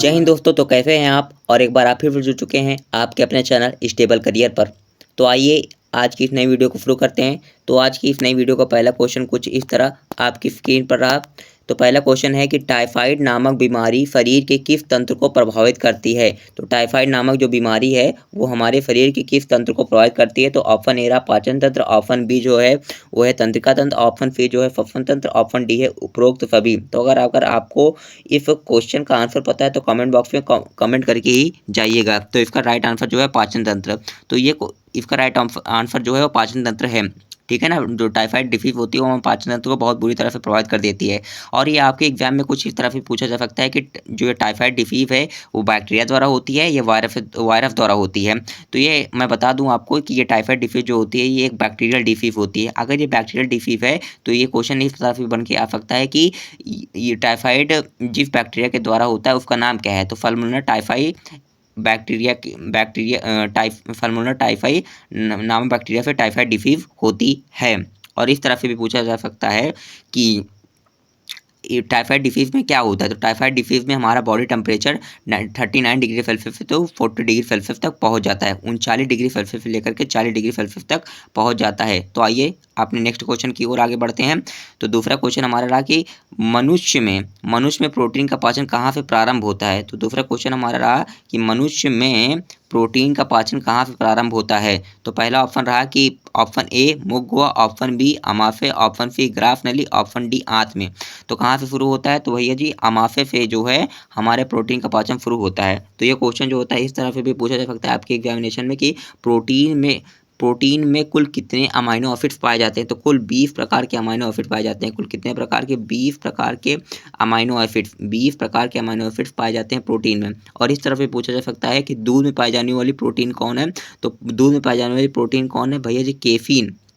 जय हिंद दोस्तों। तो कैसे हैं आप? और एक बार आप फिर जुड़ चुके हैं आपके अपने चैनल स्टेबल करियर पर। तो आइए आज की इस नई वीडियो को शुरू करते हैं। तो आज की इस नई वीडियो का पहला क्वेश्चन कुछ इस तरह आपकी स्क्रीन पर रहा। तो पहला क्वेश्चन है कि टाइफाइड नामक बीमारी शरीर के किस तंत्र को प्रभावित करती है। तो टाइफाइड नामक जो बीमारी है वो हमारे शरीर के किस तंत्र को प्रभावित करती है। तो ऑप्शन ए रहा पाचन तंत्र, ऑप्शन बी जो है वो है तंत्रिका तंत्र, ऑप्शन सी जो है श्वसन तंत्र, ऑप्शन डी है उपरोक्त सभी। तो अगर आपको इस क्वेश्चन का आंसर पता है तो कमेंट बॉक्स में कमेंट करके ही जाइएगा। तो इसका राइट आंसर जो है पाचन तंत्र। तो इसका राइट आंसर जो है वो पाचन तंत्र है। ठीक है ना। जो टाइफाइड डिसीज होती है वो हमारे पाचन तंत्र को बहुत बुरी तरह से प्रभावित कर देती है। और ये आपके एग्जाम में कुछ इस तरह से पूछा जा सकता है कि जो ये टाइफाइड डिसीज है वो बैक्टीरिया द्वारा होती है या वायरस द्वारा होती है। तो ये मैं बता दूं आपको कि ये टाइफाइड डिसीज जो होती है ये एक बैक्टीरियल डिसीज होती है। अगर ये बैक्टीरियल डिसीज है तो ये क्वेश्चन इस तरह से बन के आ सकता है कि ये टाइफाइड जिस बैक्टीरिया के द्वारा होता है उसका नाम क्या है। तो सल्मोनेला टाइफाई सल्मोनेला टाइफाई नामक बैक्टीरिया से टाइफाइड डिसीज होती है। और इस तरह से भी पूछा जा सकता है कि टाइफाइड डिसीज में क्या होता है। तो टाइफाइड डिसीज में हमारा बॉडी टेम्परेचर 39 डिग्री सेल्सियस से तो 40 डिग्री सेल्सियस तक पहुंच जाता है। 39 डिग्री सेल्सियस से लेकर के 40 डिग्री सेल्सियस तक पहुंच जाता है। तो आइए अपने नेक्स्ट क्वेश्चन की ओर आगे बढ़ते हैं। तो दूसरा क्वेश्चन हमारा रहा कि मनुष्य में प्रोटीन का पाचन कहाँ से प्रारंभ होता है। तो दूसरा क्वेश्चन हमारा रहा कि मनुष्य में प्रोटीन का पाचन कहाँ से प्रारंभ होता है। तो पहला ऑप्शन रहा कि ऑप्शन ए मुख, ऑप्शन बी अमाशय, ऑप्शन सी ग्राफ नली, ऑप्शन डी आंत में। तो कहाँ से शुरू होता है। तो भैया जी अमाशय से जो है हमारे प्रोटीन का पाचन शुरू होता है। तो ये क्वेश्चन जो होता है इस तरह से भी पूछा जा सकता है आपके एग्जामिनेशन में कि प्रोटीन में कुल कितने अमाइनो एसिड्स पाए जाते हैं। तो कुल 20 प्रकार के अमाइनो एसिड पाए जाते हैं। कुल कितने प्रकार के? 20 प्रकार के अमाइनो एसिड्स 20 प्रकार के अमाइनो एसिड्स पाए जाते हैं प्रोटीन में। और इस तरह से पूछा जा सकता है कि दूध में पाई जाने वाली प्रोटीन कौन है। तो दूध में पाई जाने वाली प्रोटीन कौन है भैया जी?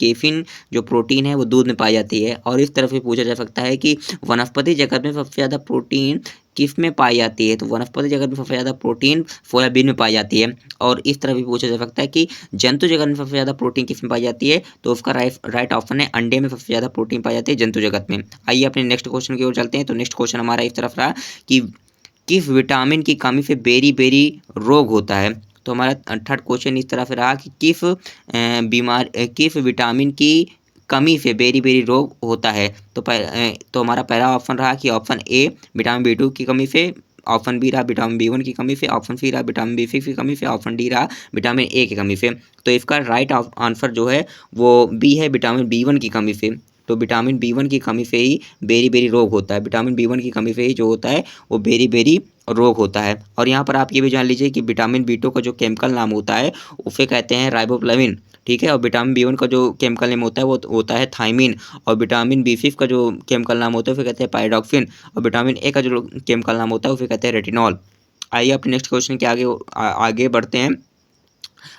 केफीन जो प्रोटीन है वो दूध में पाई जाती है। और इस तरह से पूछा जा सकता है कि वनस्पति जगत में सबसे ज़्यादा प्रोटीन किस में पाई जाती है। तो वनस्पति जगत में सबसे ज़्यादा प्रोटीन सोयाबीन में पाई जाती है। और इस तरह भी पूछा जा सकता है कि जंतु जगत में सबसे ज़्यादा प्रोटीन किस में पाई जाती है। तो उसका राइट ऑप्शन है अंडे में सबसे ज़्यादा प्रोटीन पाई जाती है जंतु जगत में। आइए अपने नेक्स्ट क्वेश्चन की ओर चलते हैं। तो नेक्स्ट क्वेश्चन हमारा इस तरफ रहा कि किस विटामिन की कमी से बेरी बेरी रोग होता है। तो हमारा थर्ड क्वेश्चन इस तरह से रहा कि किस विटामिन की कमी से बेरी बेरी रोग होता है। तो हमारा पहला ऑप्शन रहा कि ऑप्शन ए विटामिन बी 2 की कमी से, ऑप्शन बी रहा विटामिन बी 1 की कमी से, ऑप्शन सी रहा विटामिन बी 6 की कमी से, ऑप्शन डी रहा विटामिन ए की कमी से। तो इसका राइट आंसर जो है वो बी है विटामिन बी 1 की कमी से। तो विटामिन बी 1 की कमी से ही बेरी बेरी रोग होता है। विटामिन बी 1 की कमी से ही जो होता है वो बेरी बेरी रोग होता है। और यहाँ पर आप ये भी जान लीजिए कि विटामिन बी 2 का जो केमिकल नाम होता है उसे कहते हैं राइबोफ्लाविन। ठीक है। और विटामिन बी 1 का जो केमिकल नेम होता है वो होता है थायमिन। और विटामिन बी 6 का जो केमिकल नाम होता है उसे कहते हैं पायरोक्सिन। और विटामिन ए का जो केमिकल नाम होता है उसे कहते हैं रेटिनॉल। आइए अपने नेक्स्ट क्वेश्चन के आगे बढ़ते हैं,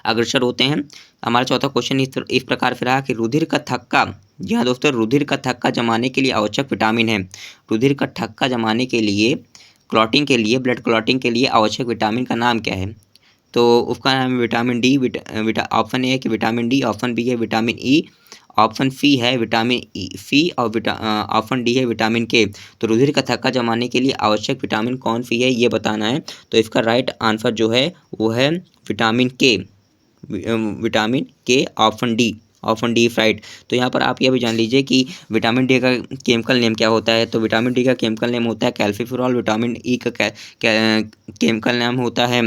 अग्रसर होते हैं। हमारा चौथा क्वेश्चन इस प्रकार से रहा कि रुधिर का थक्का, जी हाँ दोस्तों, रुधिर का थक्का जमाने के लिए आवश्यक विटामिन है। रुधिर का थक्का जमाने के लिए, क्लॉटिंग के लिए, ब्लड क्लॉटिंग के लिए आवश्यक विटामिन का नाम क्या है। तो उसका नाम है विटामिन डी। ऑप्शन ए है कि विटामिन डी, ऑप्शन बी है विटामिन ई, ऑप्शन सी है विटामिन सी और ऑप्शन डी है विटामिन के। तो रुधिर का थक्का जमाने के लिए आवश्यक विटामिन कौन सी है ये बताना है। तो इसका राइट आंसर जो है वो है विटामिन के। Option D right. तो यहाँ पर आप यह भी जान लीजिए कि विटामिन डी का केमिकल नेम क्या होता है। तो विटामिन डी का केमिकल नेम होता है कैल्सिफेरॉल। विटामिन ई का केमिकल नाम होता है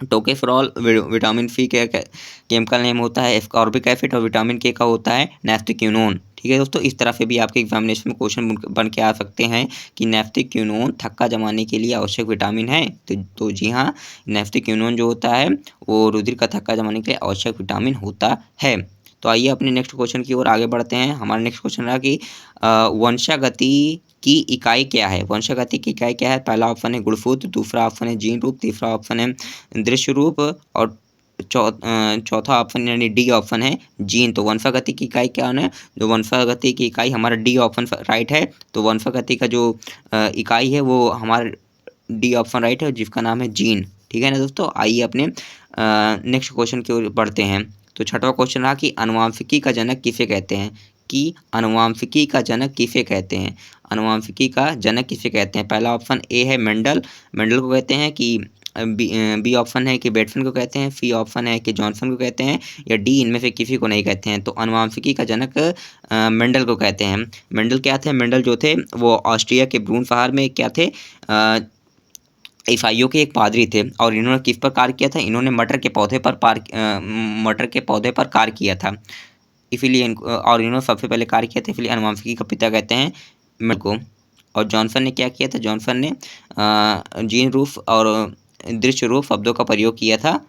टोकोफेरॉल। विटामिन सी के केमिकल नेम होता है एस्कॉर्बिक एसिड। और विटामिन के का होता है नेफ्थेक्विनोन। ठीक है दोस्तों, इस तरह से भी आपके एग्जामिनेशन में क्वेश्चन बन के आ सकते हैं कि नेफ्थेक्विनोन थक्का जमाने के लिए आवश्यक विटामिन है। तो जी हाँ, नेफ्थेक्विनोन जो होता है वो रुधिर का थक्का जमाने के लिए आवश्यक विटामिन होता है। तो आइए अपने नेक्स्ट क्वेश्चन की ओर आगे बढ़ते हैं। हमारा नेक्स्ट क्वेश्चन रहा कि वंशागति की इकाई क्या है। वंशागति की इकाई क्या है। पहला ऑप्शन है गुणसूत्र, दूसरा ऑप्शन है जीन रूप, तीसरा ऑप्शन है दृश्य रूप और चौथा ऑप्शन यानी डी ऑप्शन है जीन। तो वंशागति की इकाई क्या है। जो वंशागति की इकाई हमारा डी ऑप्शन राइट है। तो वंशागति का जो इकाई है वो हमारा डी ऑप्शन राइट है जिसका नाम है जीन। ठीक है ना दोस्तों। आइए अपने नेक्स्ट क्वेश्चन की ओर बढ़ते हैं। तो छठवां क्वेश्चन रहा कि अनुवांशिकी का जनक किसे कहते हैं। आनुवंशिकी का जनक किसे कहते हैं? आनुवंशिकी का जनक किसे कहते हैं? पहला ऑप्शन ए है मेंडल, मेंडल को कहते हैं कि बी ऑप्शन है कि बेटसन को कहते हैं, सी ऑप्शन है कि जॉनसन को कहते हैं, या डी इनमें से किसी को नहीं कहते हैं। तो आनुवंशिकी का जनक मेंडल को कहते हैं। मेंडल क्या थे? मेंडल जो थे वो ऑस्ट्रिया के ब्रून शहर में क्या थे? ईसाइयों के एक पादरी थे और इन्होंने किस पर कार्य किया था? इन्होंने मटर के पौधे पर कार्य किया था, इसीलिए और इन्होंने सबसे पहले कार्य किया था, इसलिए आनुवंशिकी का पिता कहते हैं मेंडल को। और जॉनसन ने क्या किया था? जॉनसन ने जीन रूफ और दृश्य रूप शब्दों का प्रयोग किया था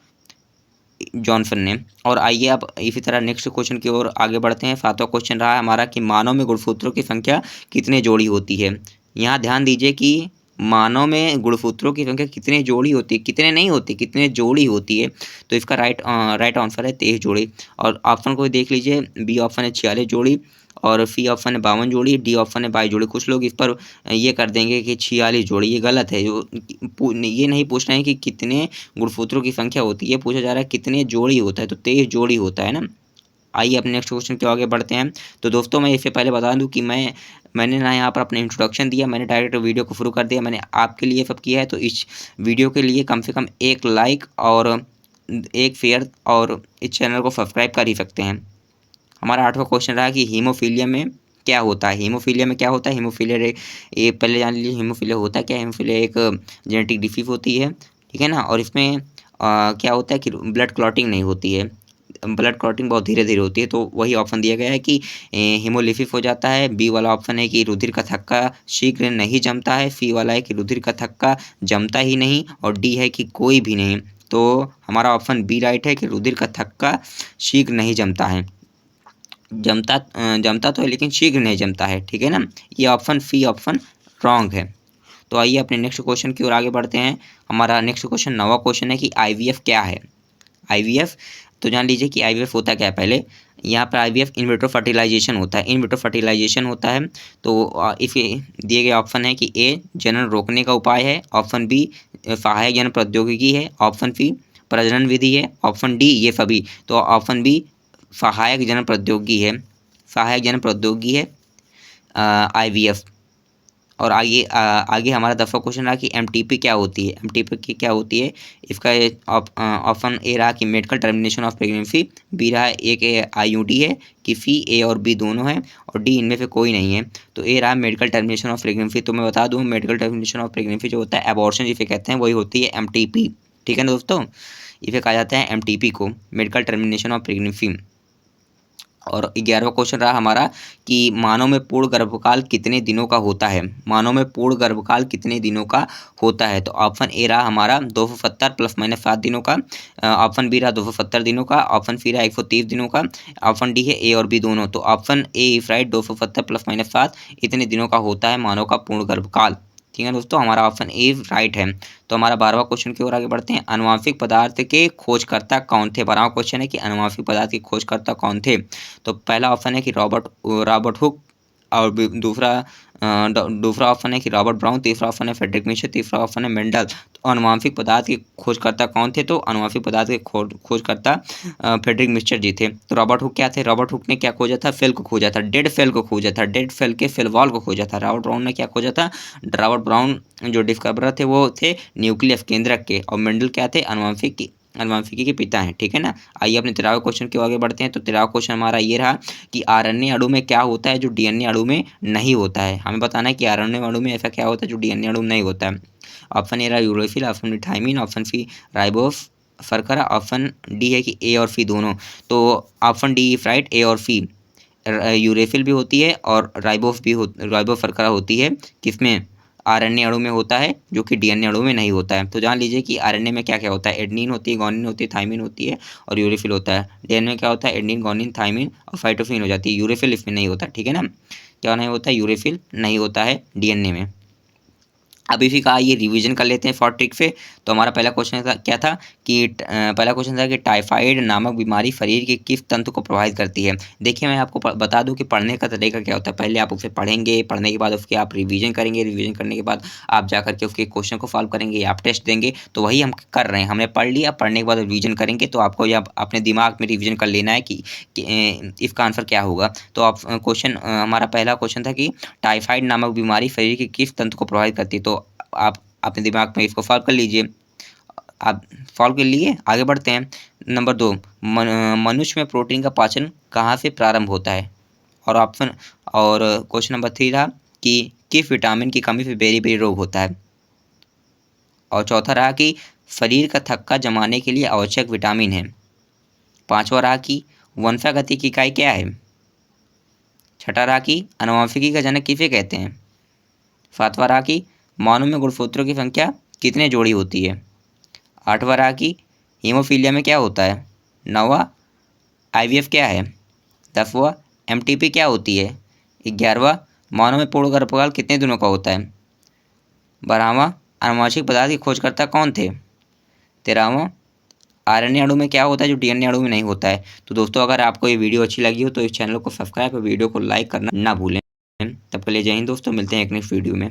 जॉनसन ने। और आइए अब इसी तरह नेक्स्ट क्वेश्चन की ओर आगे बढ़ते हैं। 7वां क्वेश्चन रहा है हमारा कि मानव में गुणसूत्रों की संख्या कितने जोड़ी होती है? यहाँ ध्यान दीजिए कि मानव में गुणसूत्रों की संख्या कितने जोड़ी होती है, कितने नहीं होती, कितने जोड़ी होती है। तो इसका राइट आंसर है 23 जोड़ी। और ऑप्शन को देख लीजिए, बी ऑप्शन है 46 जोड़ी, और सी ऑप्शन है 52 जोड़ी, डी ऑप्शन है 22 जोड़ी। कुछ लोग इस पर ये कर देंगे कि 46 जोड़ी, ये गलत है। ये नहीं पूछ रहे हैं कि कितने गुणसूत्रों की संख्या होती है, ये पूछा जा रहा है कितने जोड़ी होता है, तो 23 जोड़ी होता है ना। आइए अपने नेक्स्ट क्वेश्चन के आगे बढ़ते हैं। तो दोस्तों मैं इससे पहले बता दूं कि मैंने ना यहाँ पर अपने इंट्रोडक्शन दिया, मैंने डायरेक्ट वीडियो को शुरू कर दिया, मैंने आपके लिए सब किया है। तो इस वीडियो के लिए कम से कम एक लाइक और एक शेयर और इस चैनल को सब्सक्राइब कर ही सकते हैं। हमारा 8वां क्वेश्चन रहा कि हीमोफीलिया में क्या होता है? हीमोफीलिया में क्या होता है? हीमोफीलिया ये पहले जान लीजिए हीमोफीलिया होता क्या है। हीमोफीलिया एक जेनेटिक डिसीज होती है, ठीक है ना। और इसमें क्या होता है कि ब्लड क्लॉटिंग नहीं होती है, ब्लड क्लॉटिंग बहुत धीरे धीरे होती है। तो वही ऑप्शन दिया गया है कि हीमोलिसिस हो जाता है। बी वाला ऑप्शन है कि रुधिर का थक्का शीघ्र नहीं जमता है, सी वाला है कि रुधिर का थक्का जमता ही नहीं, और डी है कि कोई भी नहीं। तो हमारा ऑप्शन बी राइट है कि रुधिर का थक्का शीघ्र नहीं जमता है। जमता तो है लेकिन शीघ्र नहीं जमता है, ठीक है ना। ये ऑप्शन सी ऑप्शन रॉन्ग है। तो आइए अपने नेक्स्ट क्वेश्चन की ओर आगे बढ़ते हैं। हमारा नेक्स्ट क्वेश्चन 9वां क्वेश्चन है कि आईवीएफ क्या है? आईवीएफ तो जान लीजिए कि आईवीएफ होता क्या है। पहले यहाँ पर आईवीएफ इन विट्रो फर्टिलाइजेशन होता है, इन विट्रो फर्टिलाइजेशन होता है। तो इस दिए गए ऑप्शन है कि ए जनन रोकने का उपाय है, ऑप्शन बी सहायक जन प्रौद्योगिकी है, ऑप्शन सी प्रजनन विधि है, ऑप्शन डी ये सभी। तो ऑप्शन बी सहायक जन प्रौद्योगिकी है, सहायक जन प्रौद्योगिकी है आईवीएफ। और आगे हमारा 10वां क्वेश्चन रहा कि एमटीपी क्या होती है? एमटीपी क्या होती है? इसका ऑप्शन ए रहा कि medical termination of pregnancy, B रहा एक आईयूडी है, कि सी ए और बी दोनों हैं, और डी इनमें से कोई नहीं है। तो ए रहा मेडिकल टर्मिनेशन ऑफ प्रेगनेंसी। तो मैं बता दूं मेडिकल टर्मिनेशन ऑफ प्रेगनेंसी जो होता है एबॉर्शन जिसे कहते हैं, वही होती है एमटीपी, ठीक है ना दोस्तों। इसे कहा जाता है एमटीपी को, मेडिकल टर्मिनेशन ऑफ प्रेगनेंसी। और 11वां क्वेश्चन रहा हमारा कि मानव में पूर्ण गर्भकाल कितने दिनों का होता है? मानव में पूर्ण गर्भकाल कितने दिनों का होता है? तो ऑप्शन ए रहा हमारा 270 ± 7 दिनों का, ऑप्शन बी रहा 270 दिनों का, ऑप्शन सी रहा 130 दिनों का, ऑप्शन डी है ए और बी दोनों। तो ऑप्शन ए इज राइट, 270 ± 7 इतने दिनों का होता है मानव का पूर्ण गर्भकाल, ठीक है दोस्तों। हमारा ऑप्शन ए राइट है। तो हमारा 12वां क्वेश्चन की ओर आगे बढ़ते हैं। अनुवांशिक पदार्थ के खोजकर्ता कौन थे? 12वां क्वेश्चन है कि अनुवांशिक पदार्थ के खोजकर्ता कौन थे? तो पहला ऑप्शन है कि रॉबर्ट हुक, और दूसरा ऑप्शन है कि रॉबर्ट ब्राउन, तीसरा ऑप्शन है फ्रेडरिक मिशर, तीसरा ऑप्शन है मेंडल। तो अनुवांशिक पदार्थ के खोजकर्ता कौन थे? तो अनुवांशिक पदार्थ के खोजकर्ता फ्रेडरिक मिशर जी थे। तो रॉबर्ट हुक क्या थे? रॉबर्ट हुक ने क्या खोजा था? सेल को खोजा था, डेड सेल को खोजा था, डेड सेल के सेल वॉल को खोजा था। रॉबर्ट ब्राउन ने क्या खोजा था? रॉबर्ट ब्राउन जो डिस्कवरर थे वो थे न्यूक्लियस केंद्रक के, और मेंडल क्या थे? अनुवांशिकी के पिता हैं, ठीक है ना। आइए अपने 13वें क्वेश्चन की आगे बढ़ते हैं। तो 13वां क्वेश्चन हमारा ये रहा कि आरएनए अणु में क्या होता है जो डीएनए अणु में नहीं होता है? हमें बताना है कि आरएनए अणु में ऐसा क्या होता है जो डीएनए अणु में नहीं होता है। ऑप्शन ए रहा यूरोफिल, option B thiamine, option C राइबोस फरकरा, ऑप्शन डी है कि ए और सी दोनों। तो ऑप्शन डी राइट, ए और सी। यूरेफिल भी होती है और राइबोस फरकरा होती है, किसमें? आरएनए अणु में होता है, जो कि डीएनए अणु में नहीं होता है। तो जान लीजिए कि आरएनए में क्या क्या होता है। एडेनिन होती है, गुआनिन होती है, थाइमिन होती है, और यूरेफिल होता है। डीएनए में क्या होता है? एडेनिन, गुआनिन, थाइमिन और साइटोसिन हो जाती है। यूरेफिल इसमें नहीं होता, ठीक है ना। क्या नहीं होता है? यूरेफिल नहीं होता है डीएनए में। अब इसी का ये रिवीजन कर लेते हैं फॉर ट्रिक से। तो हमारा पहला क्वेश्चन था क्या था कि पहला क्वेश्चन था कि टाइफाइड नामक बीमारी शरीर के किस तंत्र को प्रभावित करती है। देखिए मैं आपको बता दूं कि पढ़ने का तरीका क्या होता है। पहले आप उसे पढ़ेंगे, पढ़ने के बाद उसके आप रिवीजन करेंगे, रिवीजन करने के बाद आप जा करके उसके क्वेश्चन को सॉल्व करेंगे या आप टेस्ट देंगे। तो वही हम कर रहे हैं, हमने पढ़ लिया, पढ़ने के बाद रिवीजन करेंगे। तो आपको यह अपने दिमाग में रिवीजन कर लेना है कि इसका आंसर क्या होगा। तो आप क्वेश्चन हमारा पहला क्वेश्चन था कि टाइफाइड नामक बीमारी शरीर के किस तंत्र को प्रभावित करती है। तो आप अपने दिमाग में इसको सॉल्व कर लीजिए। आप सॉल्व कर लिए, आगे बढ़ते हैं। नंबर 2, मनुष्य में प्रोटीन का पाचन कहाँ से प्रारंभ होता है। और ऑप्शन और क्वेश्चन नंबर 3 था कि किस विटामिन की कमी से बेरी-बेरी रोग होता है। और चौथा रहा कि शरीर का थक्का जमाने के लिए आवश्यक विटामिन है। पांचवा रहा कि वंशागति की इकाई क्या है। छठा रहा कि आनुवंशिकी का जनक किसे कहते हैं। सातवां रहा कि मानव में गुणसूत्रों की संख्या कितने जोड़ी होती है। आठवां रहा कि हीमोफीलिया में क्या होता है। नौवां आईवीएफ क्या है। 10वां एमटीपी क्या होती है। 11वां मानव में पूर्ण गर्भकाल कितने दिनों का होता है। 12वां आनुवंशिक पदार्थ की खोजकर्ता कौन थे। 13वां आरएनए अणु में क्या होता है जो डीएनए अणु में नहीं होता है। तो दोस्तों अगर आपको ये वीडियो अच्छी लगी हो तो इस चैनल को सब्सक्राइब और वीडियो को लाइक करना ना भूलें। तब के लिए जय हिंद दोस्तों, मिलते हैं एक नेक्स्ट वीडियो में।